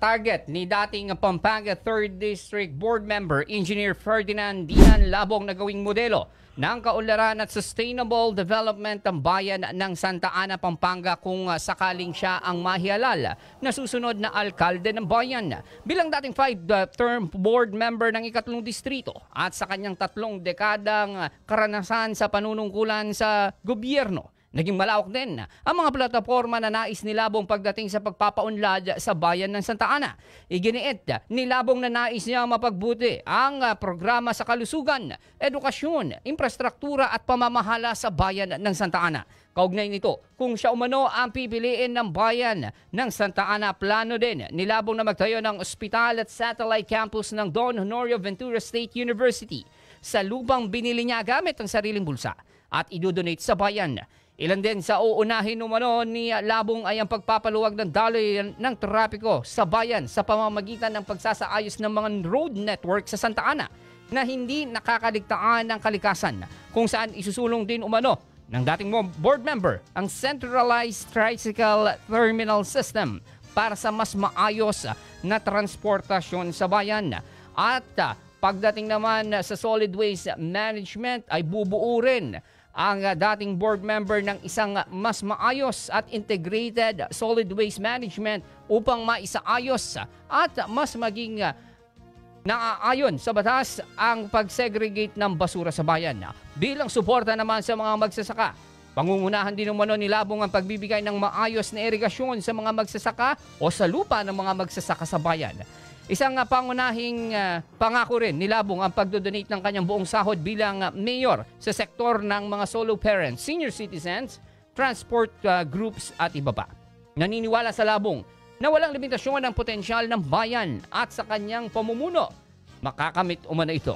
target ni dating Pampanga 3rd District Board Member Engineer Ferdinand Dian Labong na gawing modelo ng kaunlaran at sustainable development ng bayan ng Santa Ana, Pampanga kung sakaling siya ang mahihalal na susunod na alkalde ng bayan. Bilang dating 5-term board member ng ikatlong distrito at sa kanyang 3 dekadang karanasan sa panunungkulan sa gobyerno, naging malawak din ang mga plataforma na nais ni Labong pagdating sa pagpapaunlad sa bayan ng Santa Ana. Iginiit ni Labong na nais niya mapagbuti ang programa sa kalusugan, edukasyon, infrastruktura at pamamahala sa bayan ng Santa Ana. Kaugnay nito, kung siya umano ang pipiliin ng bayan ng Santa Ana, plano din ni Labong na magtayo ng ospital at satellite campus ng Don Honorio Ventura State University sa lupang binili niya gamit ang sariling bulsa at idodonate sa bayan. Ilan din sa uunahin umano ni Labong ay ang pagpapaluwag ng daloy ng trapiko sa bayan sa pamamagitan ng pagsasaayos ng mga road network sa Santa Ana na hindi nakakaligtaan ng kalikasan, kung saan isusulong din umano ng dating board member ang centralized tricycle terminal system para sa mas maayos na transportasyon sa bayan. At pagdating naman sa solid waste management ay bubuo rin ang dating board member ng isang mas maayos at integrated solid waste management upang maisaayos at mas maging naaayon sa batas ang pag-segregate ng basura sa bayan. Bilang suporta naman sa mga magsasaka, pangungunahan din umano ni Labong ang pagbibigay ng maayos na irigasyon sa mga magsasaka o sa lupa ng mga magsasaka sa bayan. Isang pangunahing pangako rin ni Labong ang pagdodonate ng kanyang buong sahod bilang mayor sa sektor ng mga solo parents, senior citizens, transport groups at iba pa. Naniniwala sa Labong na walang limitasyon ang potensyal ng bayan at sa kanyang pamumuno makakamit umano ito.